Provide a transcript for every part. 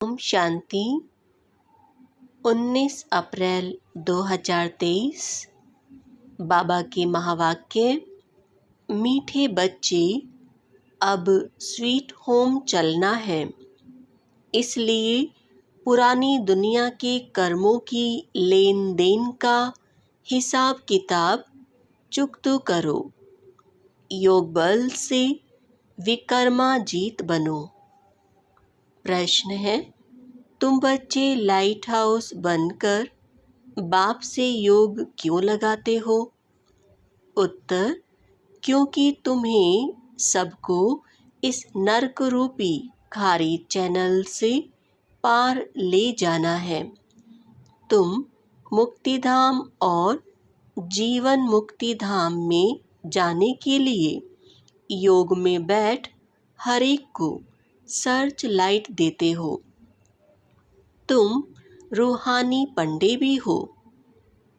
ओम शांति। 19 अप्रैल 2023। बाबा के महावाक्य। मीठे बच्चे, अब स्वीट होम चलना है, इसलिए पुरानी दुनिया के कर्मों की लेन देन का हिसाब किताब चुकतो करो। योग बल से विकर्माजीत बनो। प्रश्न है, तुम बच्चे लाइट हाउस बनकर बाप से योग क्यों लगाते हो? उत्तर, क्योंकि तुम्हें सबको इस नर्क रूपी खारी चैनल से पार ले जाना है। तुम मुक्तिधाम और जीवन मुक्तिधाम में जाने के लिए योग में बैठ हर एक को सर्च लाइट देते हो। तुम रूहानी पंडे भी हो।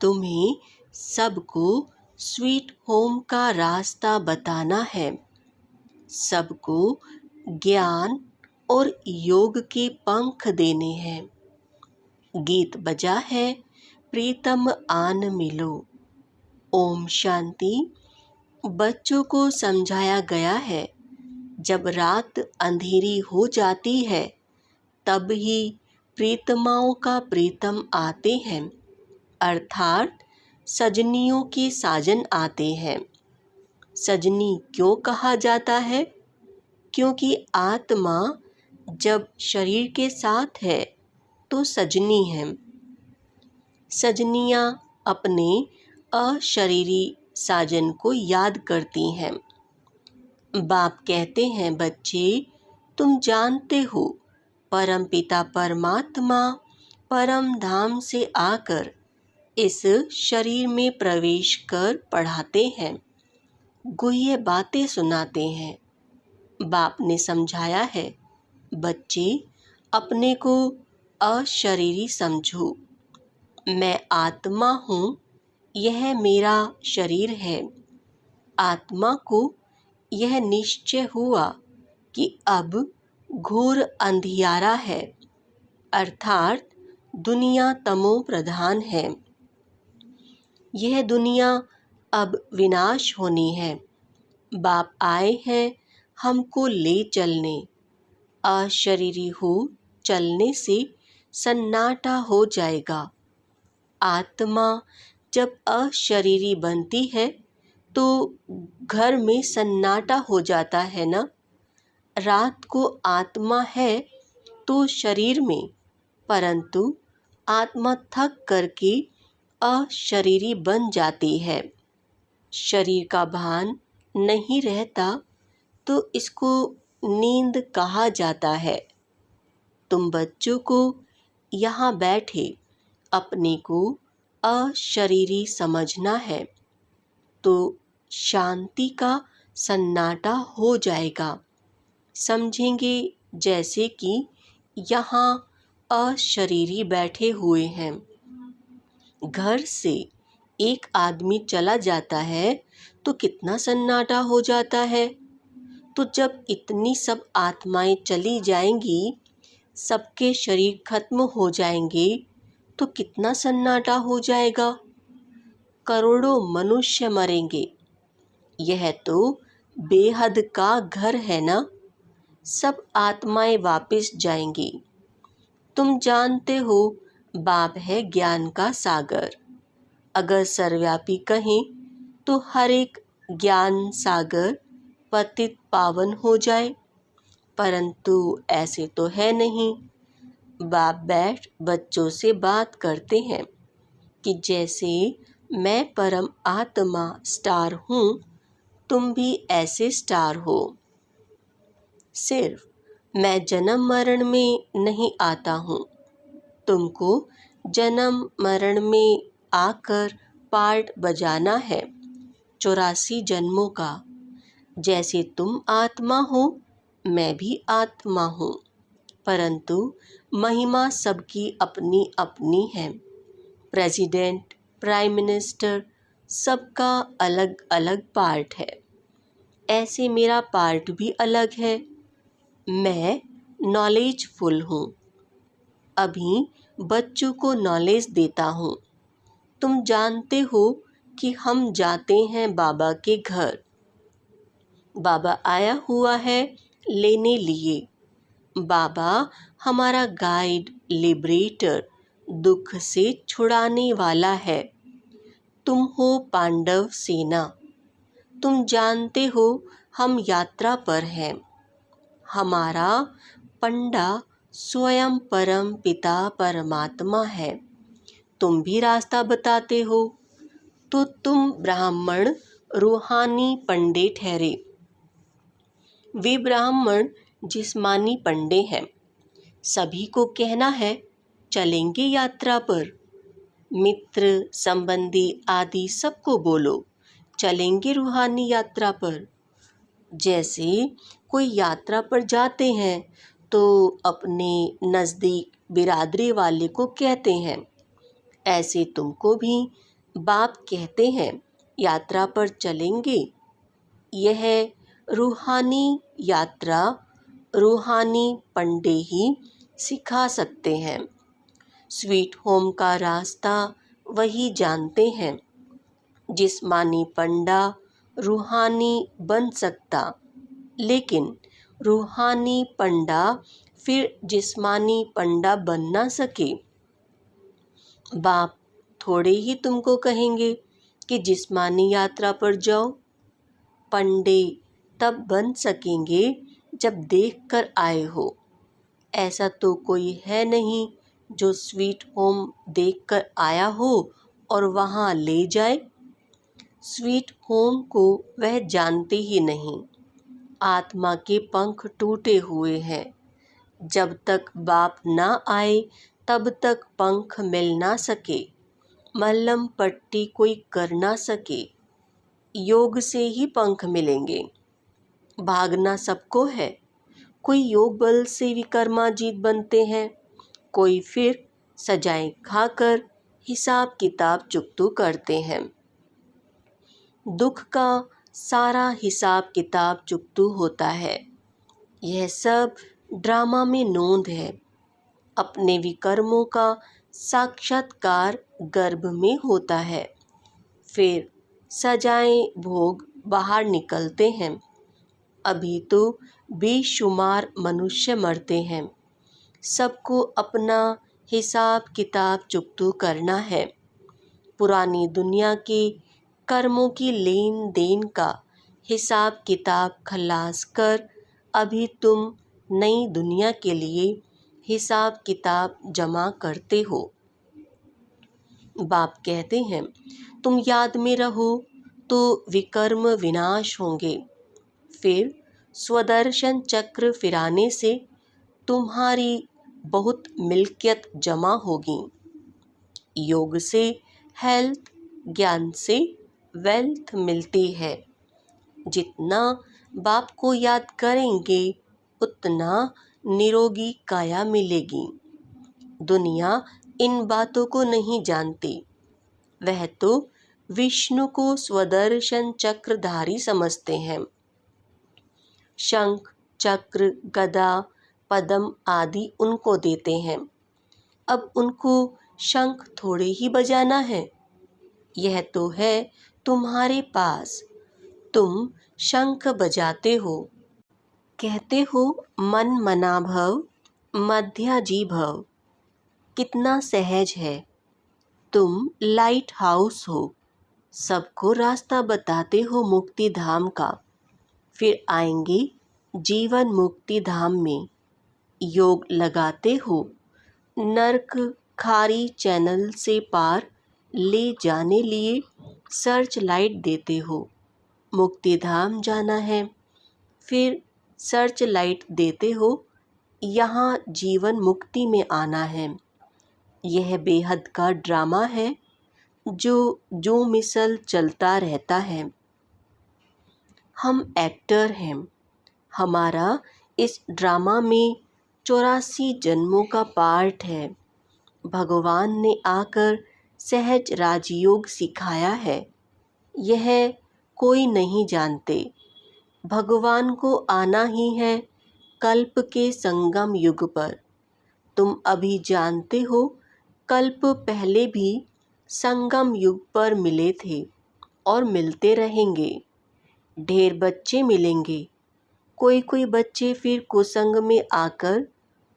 तुम्हें सबको स्वीट होम का रास्ता बताना है। सबको ज्ञान और योग के पंख देने हैं। गीत बजा है, प्रीतम आन मिलो। ओम शांति। बच्चों को समझाया गया है, जब रात अंधेरी हो जाती है तब ही प्रीतमाओं का प्रीतम आते हैं, अर्थात सजनियों के साजन आते हैं। सजनी क्यों कहा जाता है? क्योंकि आत्मा जब शरीर के साथ है तो सजनी है। सजनियां अपने अशरीरी साजन को याद करती हैं। बाप कहते हैं, बच्चे तुम जानते हो परम पिता परमात्मा परम धाम से आकर इस शरीर में प्रवेश कर पढ़ाते हैं, गुह्य बातें सुनाते हैं। बाप ने समझाया है, बच्चे अपने को अशरीरी समझो। मैं आत्मा हूँ, यह मेरा शरीर है। आत्मा को यह निश्चय हुआ कि अब घोर अंधियारा है, अर्थात दुनिया तमो प्रधान है। यह दुनिया अब विनाश होनी है। बाप आए हैं हमको ले चलने। अशरीरी हो चलने से सन्नाटा हो जाएगा। आत्मा जब अशरीरी बनती है तो घर में सन्नाटा हो जाता है ना। रात को आत्मा है तो शरीर में, परंतु आत्मा थक करके अशरीरी बन जाती है। शरीर का भान नहीं रहता तो इसको नींद कहा जाता है। तुम बच्चों को यहाँ बैठे अपने को अशरीरी समझना है तो शांति का सन्नाटा हो जाएगा। समझेंगे जैसे कि यहाँ अशरीरी बैठे हुए हैं। घर से एक आदमी चला जाता है तो कितना सन्नाटा हो जाता है। तो जब इतनी सब आत्माएं चली जाएंगी, सबके शरीर खत्म हो जाएंगे तो कितना सन्नाटा हो जाएगा। करोड़ों मनुष्य मरेंगे। यह तो बेहद का घर है ना। सब आत्माएं वापस जाएंगी। तुम जानते हो बाप है ज्ञान का सागर। अगर सर्वव्यापी कहें तो हर एक ज्ञान सागर पतित पावन हो जाए, परंतु ऐसे तो है नहीं। बाप बैठ बच्चों से बात करते हैं कि जैसे मैं परम आत्मा स्टार हूँ, तुम भी ऐसे स्टार हो। सिर्फ मैं जन्म मरण में नहीं आता हूँ। तुमको जन्म मरण में आकर पार्ट बजाना है 84 जन्मों का। जैसे तुम आत्मा हो, मैं भी आत्मा हूँ, परंतु महिमा सबकी अपनी अपनी है। प्रेसिडेंट, प्राइम मिनिस्टर, सबका अलग अलग पार्ट है। ऐसे मेरा पार्ट भी अलग है। मैं नॉलेजफुल हूँ, अभी बच्चों को नॉलेज देता हूँ। तुम जानते हो कि हम जाते हैं बाबा के घर। बाबा आया हुआ है लेने लिए। बाबा हमारा गाइड, लिबरेटर, दुख से छुड़ाने वाला है। तुम हो पांडव सेना। तुम जानते हो हम यात्रा पर हैं। हमारा पंडा स्वयं परम पिता परमात्मा है। तुम भी रास्ता बताते हो, तो तुम ब्राह्मण रूहानी पंडे ठहरे। वे ब्राह्मण जिस्मानी पंडे हैं। सभी को कहना है चलेंगे यात्रा पर। मित्र, संबंधी आदि सबको बोलो चलेंगे रूहानी यात्रा पर। जैसे कोई यात्रा पर जाते हैं तो अपने नज़दीक बिरादरी वाले को कहते हैं, ऐसे तुमको भी बाप कहते हैं यात्रा पर चलेंगे। यह रूहानी यात्रा रूहानी पंडे ही सिखा सकते हैं। स्वीट होम का रास्ता वही जानते हैं। जिस्मानी पंडा रूहानी बन सकता, लेकिन रूहानी पंडा फिर जिस्मानी पंडा बन ना सके। बाप थोड़े ही तुमको कहेंगे कि जिस्मानी यात्रा पर जाओ। पंडे तब बन सकेंगे जब देख कर आए हो। ऐसा तो कोई है नहीं जो स्वीट होम देख कर आया हो और वहाँ ले जाए। स्वीट होम को वह जानते ही नहीं। आत्मा के पंख टूटे हुए हैं। जब तक बाप ना आए तब तक पंख मिल ना सके। मल्लम पट्टी कोई कर ना सके। योग से ही पंख मिलेंगे। भागना सबको है। कोई योग बल से विकर्माजीत बनते हैं, कोई फिर सजाएं खाकर हिसाब किताब चुकतू करते हैं। दुख का सारा हिसाब किताब चुकतू होता है। यह सब ड्रामा में नोंद है। अपने विकर्मों का साक्षात्कार गर्भ में होता है। फिर सजाएं भोग बाहर निकलते हैं। अभी तो बेशुमार मनुष्य मरते हैं। सबको अपना हिसाब किताब चुकतू करना है। पुरानी दुनिया के कर्मों की लेन देन का हिसाब किताब खलास कर अभी तुम नई दुनिया के लिए हिसाब किताब जमा करते हो। बाप कहते हैं तुम याद में रहो तो विकर्म विनाश होंगे। फिर स्वदर्शन चक्र फिराने से तुम्हारी बहुत मिल्कियत जमा होगी। योग से हेल्थ, ज्ञान से वेल्थ मिलती है। जितना बाप को याद करेंगे उतना निरोगी काया मिलेगी। दुनिया इन बातों को नहीं जानती। वह तो विष्णु को स्वदर्शन चक्रधारी समझते हैं। शंख, चक्र, गदा, पद्म आदि उनको देते हैं। अब उनको शंख थोड़े ही बजाना है। यह तो है तुम्हारे पास। तुम शंख बजाते हो। कहते हो मन मना भव, मध्याजी भव। कितना सहज है। तुम लाइट हाउस हो। सबको रास्ता बताते हो मुक्ति धाम का। फिर आएंगे जीवन मुक्ति धाम में। योग लगाते हो। नर्क खारी चैनल से पार ले जाने लिए सर्च लाइट देते हो। मुक्ति धाम जाना है, फिर सर्च लाइट देते हो। यहाँ जीवन मुक्ति में आना है। यह बेहद का ड्रामा है जो मिसल चलता रहता है। हम एक्टर हैं। हमारा इस ड्रामा में 84 जन्मों का पार्ट है। भगवान ने आकर सहज राजयोग सिखाया है। यह कोई नहीं जानते। भगवान को आना ही है कल्प के संगम युग पर। तुम अभी जानते हो, कल्प पहले भी संगम युग पर मिले थे और मिलते रहेंगे। ढेर बच्चे मिलेंगे। कोई कोई बच्चे फिर कुसंग में आकर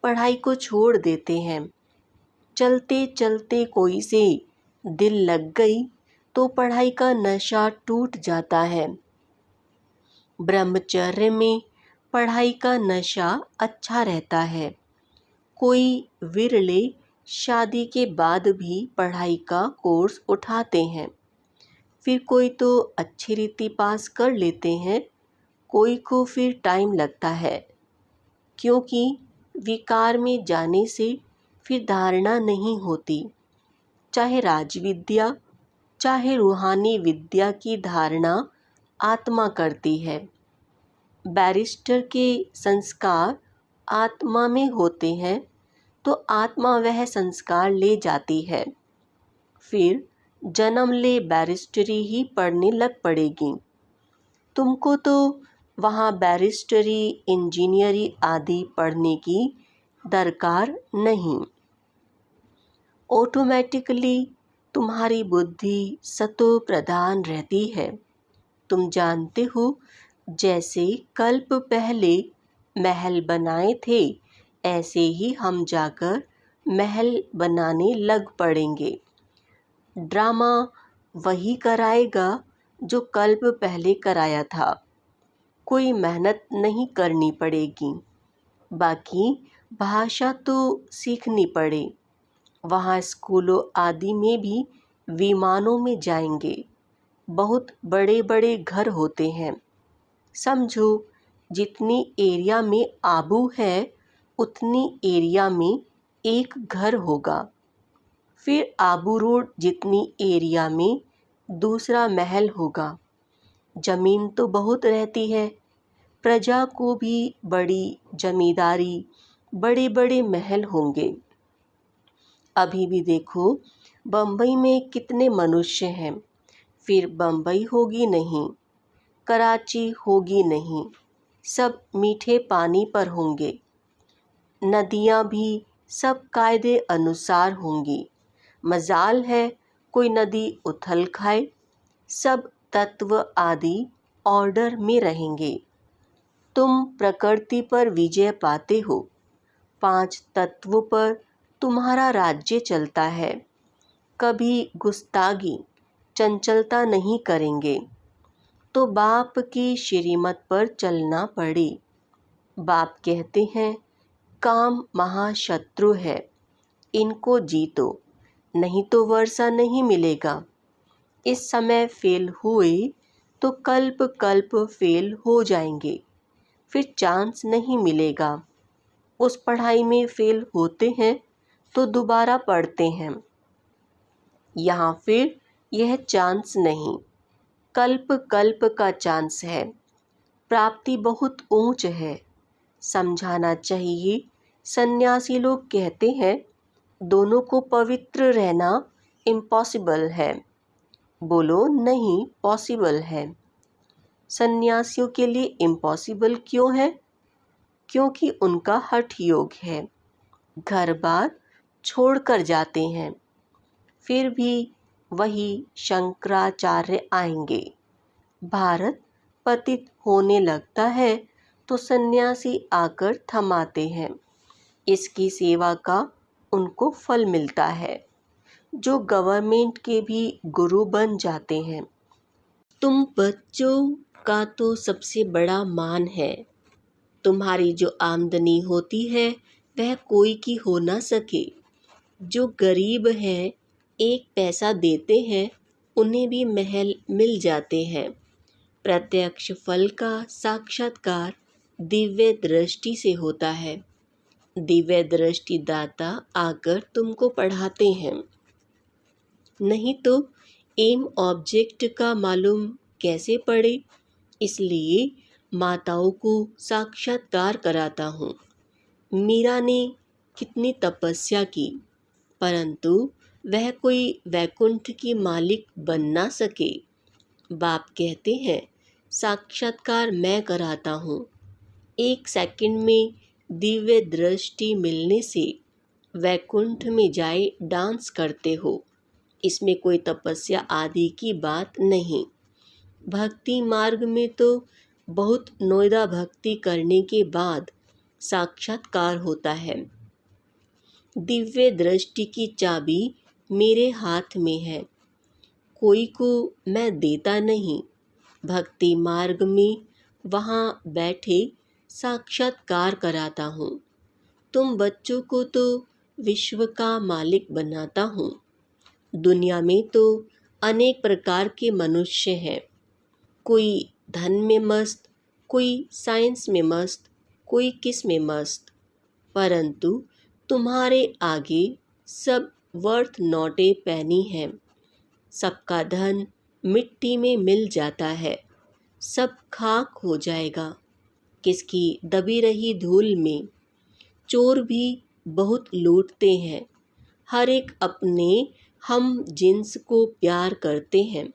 पढ़ाई को छोड़ देते हैं। चलते चलते कोई से दिल लग गई तो पढ़ाई का नशा टूट जाता है। ब्रह्मचर्य में पढ़ाई का नशा अच्छा रहता है। कोई विरले शादी के बाद भी पढ़ाई का कोर्स उठाते हैं। फिर कोई तो अच्छी रीति पास कर लेते हैं, कोई को फिर टाइम लगता है, क्योंकि विकार में जाने से फिर धारणा नहीं होती। चाहे राजविद्या चाहे रूहानी विद्या की धारणा आत्मा करती है। बैरिस्टर के संस्कार आत्मा में होते हैं तो आत्मा वह संस्कार ले जाती है। फिर जन्म ले बैरिस्टरी ही पढ़ने लग पड़ेगी। तुमको तो वहाँ बैरिस्टरी, इंजीनियरी आदि पढ़ने की दरकार नहीं। ऑटोमेटिकली तुम्हारी बुद्धि सतो प्रधान रहती है। तुम जानते हो, जैसे कल्प पहले महल बनाए थे, ऐसे ही हम जाकर महल बनाने लग पड़ेंगे। ड्रामा वही कराएगा जो कल्प पहले कराया था। कोई मेहनत नहीं करनी पड़ेगी। बाकी भाषा तो सीखनी पड़े। वहाँ स्कूलों आदि में भी विमानों में जाएंगे। बहुत बड़े बड़े घर होते हैं। समझो, जितनी एरिया में आबू है उतनी एरिया में एक घर होगा। फिर आबू रोड जितनी एरिया में दूसरा महल होगा। जमीन तो बहुत रहती है। प्रजा को भी बड़ी जमींदारी, बड़े बड़े महल होंगे। अभी भी देखो, बम्बई में कितने मनुष्य हैं। फिर बम्बई होगी नहीं, कराची होगी नहीं, सब मीठे पानी पर होंगे। नदियाँ भी सब कायदे अनुसार होंगी। मजाल है कोई नदी उथल खाए। सब तत्व आदि ऑर्डर में रहेंगे। तुम प्रकृति पर विजय पाते हो। 5 तत्वों पर तुम्हारा राज्य चलता है। कभी गुस्तागी, चंचलता नहीं करेंगे तो बाप की श्रीमत पर चलना पड़े। बाप कहते हैं, काम महाशत्रु है, इनको जीतो, नहीं तो वर्षा नहीं मिलेगा। इस समय फेल हुए तो कल्प कल्प फेल हो जाएंगे, फिर चांस नहीं मिलेगा। उस पढ़ाई में फेल होते हैं तो दोबारा पढ़ते हैं। यहाँ फिर यह चांस नहीं, कल्प कल्प का चांस है। प्राप्ति बहुत ऊंच है। समझाना चाहिए। सन्यासी लोग कहते हैं दोनों को पवित्र रहना इम्पॉसिबल है। बोलो नहीं, पॉसिबल है। सन्यासियों के लिए इम्पॉसिबल क्यों है? क्योंकि उनका हठ योग है। घर बार छोड़कर जाते हैं। फिर भी वही शंकराचार्य आएंगे। भारत पतित होने लगता है तो सन्यासी आकर थमाते हैं। इसकी सेवा का उनको फल मिलता है, जो गवर्नमेंट के भी गुरु बन जाते हैं। तुम बच्चों का तो सबसे बड़ा मान है। तुम्हारी जो आमदनी होती है वह कोई की हो ना सके। जो गरीब हैं, 1 पैसा देते हैं, उन्हें भी महल मिल जाते हैं। प्रत्यक्ष फल का साक्षात्कार दिव्य दृष्टि से होता है। दिव्य दृष्टि दाता आकर तुमको पढ़ाते हैं। नहीं तो एम ऑब्जेक्ट का मालूम कैसे पड़े? इसलिए माताओं को साक्षात्कार कराता हूँ। मीरा ने कितनी तपस्या की, परंतु वह कोई वैकुंठ की मालिक बन ना सके। बाप कहते हैं, साक्षात्कार मैं कराता हूँ। 1 सेकंड में दिव्य दृष्टि मिलने से वैकुंठ में जाए डांस करते हो। इसमें कोई तपस्या आदि की बात नहीं। भक्ति मार्ग में तो बहुत नोएदा भक्ति करने के बाद साक्षात्कार होता है। दिव्य दृष्टि की चाबी मेरे हाथ में है, कोई को मैं देता नहीं। भक्ति मार्ग में वहाँ बैठे साक्षात्कार कराता हूँ। तुम बच्चों को तो विश्व का मालिक बनाता हूँ। दुनिया में तो अनेक प्रकार के मनुष्य हैं। कोई धन में मस्त, कोई साइंस में मस्त, कोई किस में मस्त, परंतु तुम्हारे आगे सब वर्थ नॉट ए पैनी है। सबका धन मिट्टी में मिल जाता है, सब खाक हो जाएगा किसकी दबी रही धूल में। चोर भी बहुत लूटते हैं, हर एक अपने हम जिन्स को प्यार करते हैं,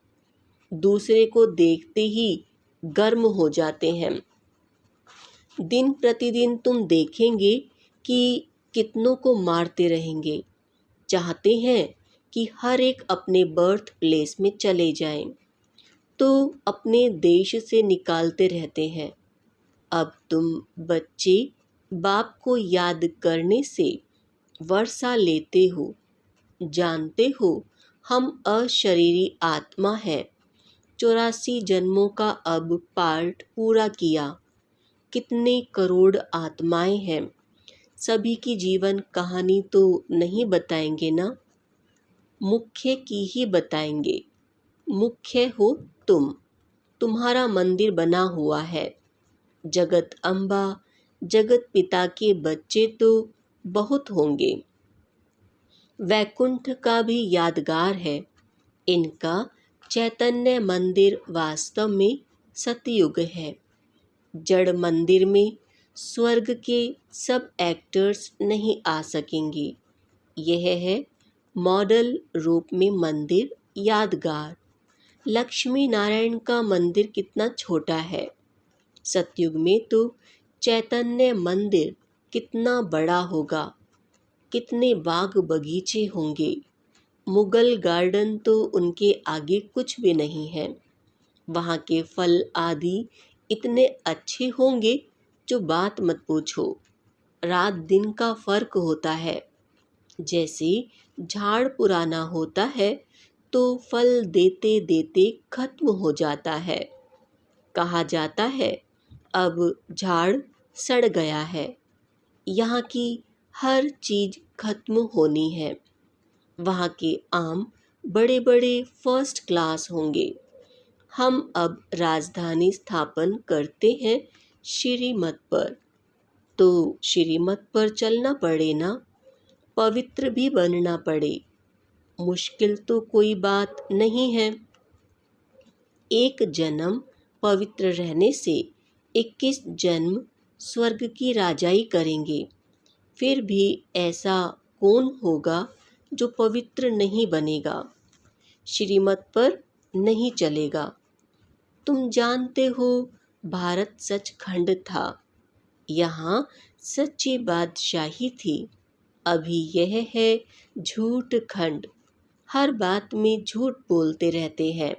दूसरे को देखते ही गर्म हो जाते हैं। दिन प्रतिदिन तुम देखेंगे कि कितनों को मारते रहेंगे। चाहते हैं कि हर एक अपने बर्थ प्लेस में चले जाएं, तो अपने देश से निकालते रहते हैं। अब तुम बच्चे बाप को याद करने से वर्षा लेते हो। जानते हो हम अशरीरी आत्मा है। 84 जन्मों का अब पार्ट पूरा किया। कितने करोड़ आत्माएं हैं, सभी की जीवन कहानी तो नहीं बताएंगे ना, मुख्य की ही बताएंगे। मुख्य हो तुम, तुम्हारा मंदिर बना हुआ है। जगत अम्बा, जगत पिता के बच्चे तो बहुत होंगे। वैकुंठ का भी यादगार है। इनका चैतन्य मंदिर वास्तव में सतयुग है। जड़ मंदिर में स्वर्ग के सब एक्टर्स नहीं आ सकेंगे। यह है मॉडल रूप में मंदिर यादगार। लक्ष्मी नारायण का मंदिर कितना छोटा है। सतयुग में तो चैतन्य मंदिर कितना बड़ा होगा, कितने बाग बगीचे होंगे। मुगल गार्डन तो उनके आगे कुछ भी नहीं है। वहाँ के फल आदि इतने अच्छे होंगे जो बात मत पूछो। रात दिन का फर्क होता है। जैसे झाड़ पुराना होता है तो फल देते देते खत्म हो जाता है। कहा जाता है अब झाड़ सड़ गया है। यहाँ की हर चीज़ खत्म होनी है। वहाँ के आम बड़े बड़े फर्स्ट क्लास होंगे। हम अब राजधानी स्थापन करते हैं श्रीमत पर, तो श्रीमत पर चलना पड़े ना, पवित्र भी बनना पड़े। मुश्किल तो कोई बात नहीं है। एक जन्म पवित्र रहने से 21 जन्म स्वर्ग की राजाई करेंगे। फिर भी ऐसा कौन होगा जो पवित्र नहीं बनेगा, श्रीमत पर नहीं चलेगा। तुम जानते हो भारत सचखंड था, यहाँ सच्ची बादशाही थी। अभी यह है झूठ खंड। हर बात में झूठ बोलते रहते हैं।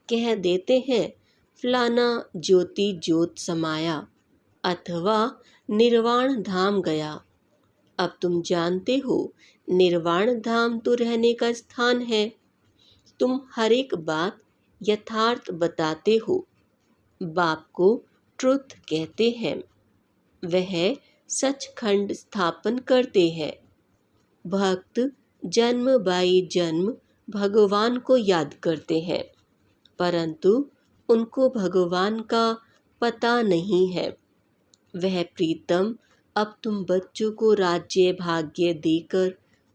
कह देते हैं फलाना ज्योति ज्योत समाया अथवा निर्वाण धाम गया। अब तुम जानते हो निर्वाण धाम तो रहने का स्थान है। तुम हर एक बात यथार्थ बताते हो। बाप को ट्रुथ कहते हैं। वह सचखंड स्थापन करते हैं। भक्त जन्म बाई जन्म भगवान को याद करते हैं, परंतु उनको भगवान का पता नहीं है। वह प्रीतम अब तुम बच्चों को राज्य भाग्य देकर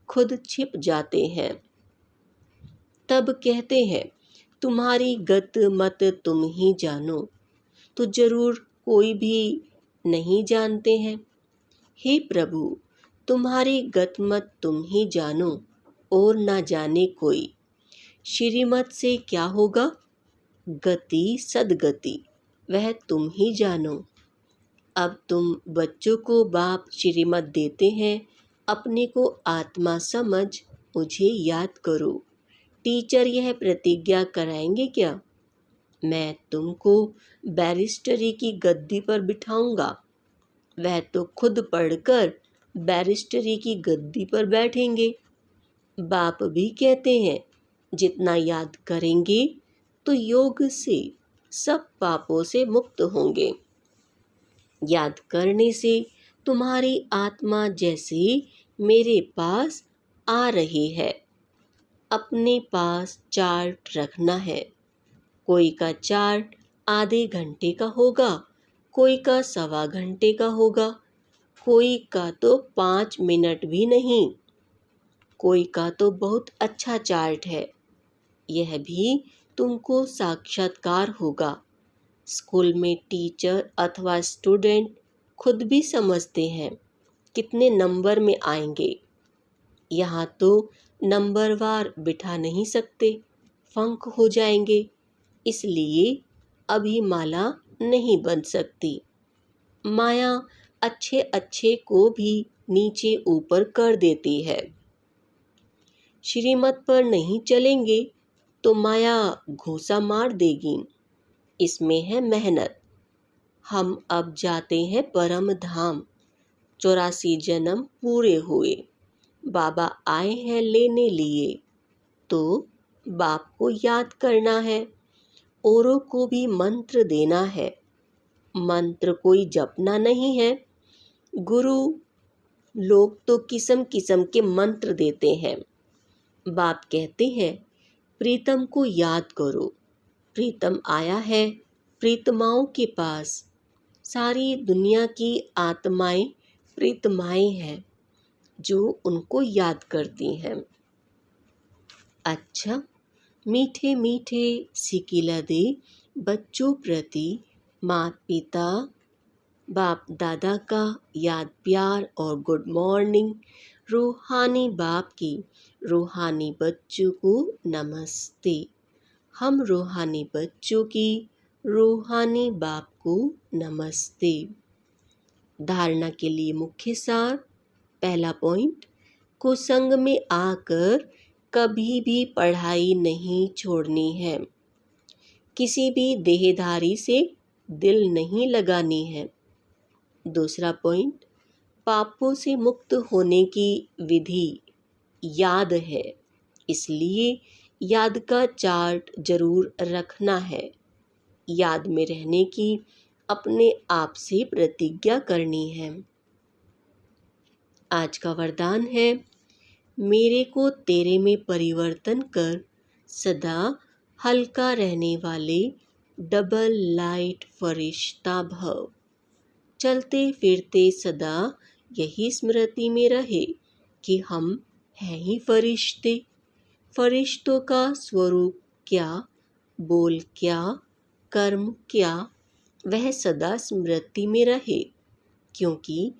खुद छिप जाते हैं। तब कहते हैं तुम्हारी गत मत तुम ही जानो, तो जरूर कोई भी नहीं जानते हैं। हे प्रभु, तुम्हारी गत मत तुम ही जानो और ना जाने कोई। श्रीमत से क्या होगा? गति सदगति, वह तुम ही जानो। अब तुम बच्चों को बाप श्रीमत देते हैं, अपने को आत्मा समझ मुझे याद करो। टीचर यह प्रतिज्ञा कराएंगे क्या? मैं तुमको बैरिस्टरी की गद्दी पर बिठाऊंगा। वह तो खुद पढ़कर बैरिस्टरी की गद्दी पर बैठेंगे। बाप भी कहते हैं जितना याद करेंगे तो योग से सब पापों से मुक्त होंगे। याद करने से तुम्हारी आत्मा जैसे मेरे पास आ रही है। अपने पास चार्ट रखना है। कोई का चार्ट आधे घंटे का होगा, कोई का 1.25 घंटे का होगा, कोई का तो 5 मिनट भी नहीं, कोई का तो बहुत अच्छा चार्ट है। यह भी तुमको साक्षात्कार होगा। स्कूल में टीचर अथवा स्टूडेंट खुद भी समझते हैं कितने नंबर में आएंगे। यहाँ तो नंबरवार बिठा नहीं सकते, फंक हो जाएंगे। इसलिए अभी माला नहीं बन सकती। माया अच्छे अच्छे को भी नीचे ऊपर कर देती है। श्रीमत पर नहीं चलेंगे तो माया घूंसा मार देगी। इसमें है मेहनत। हम अब जाते हैं परम धाम। 84 जन्म पूरे हुए, बाबा आए हैं लेने लिए। तो बाप को याद करना है, औरों को भी मंत्र देना है। मंत्र कोई जपना नहीं है। गुरु लोग तो किस्म किस्म के मंत्र देते हैं। बाप कहते हैं प्रीतम को याद करो। प्रीतम आया है प्रीतमाओं के पास। सारी दुनिया की आत्माएं प्रीतमाएं हैं जो उनको याद करती हैं। अच्छा, मीठे मीठे सिकिला दे बच्चों प्रति माता पिता बाप दादा का याद प्यार और गुड मॉर्निंग। रूहानी बाप की रूहानी बच्चों को नमस्ते। हम रूहानी बच्चों की रूहानी बाप को नमस्ते। धारणा के लिए मुख्य सार। पहला पॉइंट, कुसंग में आकर कभी भी पढ़ाई नहीं छोड़नी है। किसी भी देहधारी से दिल नहीं लगानी है। दूसरा पॉइंट, पापों से मुक्त होने की विधि याद है, इसलिए याद का चार्ट जरूर रखना है। याद में रहने की अपने आप से प्रतिज्ञा करनी है। आज का वरदान है, मेरे को तेरे में परिवर्तन कर सदा हल्का रहने वाले डबल लाइट फरिश्ता भव। चलते फिरते सदा यही स्मृति में रहे कि हम हैं ही फरिश्ते। फरिश्तों का स्वरूप क्या, बोल क्या, कर्म क्या, वह सदा स्मृति में रहे। क्योंकि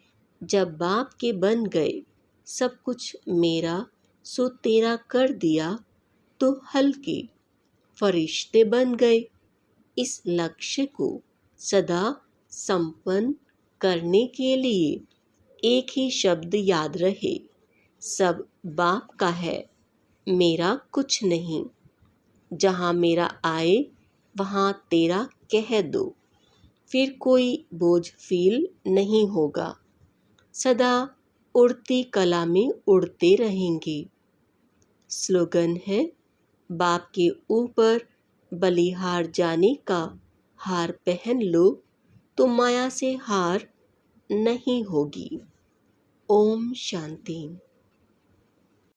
जब बाप के बन गए, सब कुछ मेरा सो तेरा कर दिया, तो हल्के फरिश्ते बन गए। इस लक्ष्य को सदा संपन्न करने के लिए एक ही शब्द याद रहे, सब बाप का है, मेरा कुछ नहीं। जहाँ मेरा आए वहाँ तेरा कह दो, फिर कोई बोझ फील नहीं होगा। सदा उड़ती कला में उड़ते रहेंगे। स्लोगन है, बाप के ऊपर बलिहार जाने का हार पहन लो तो माया से हार नहीं होगी। ओम शांति।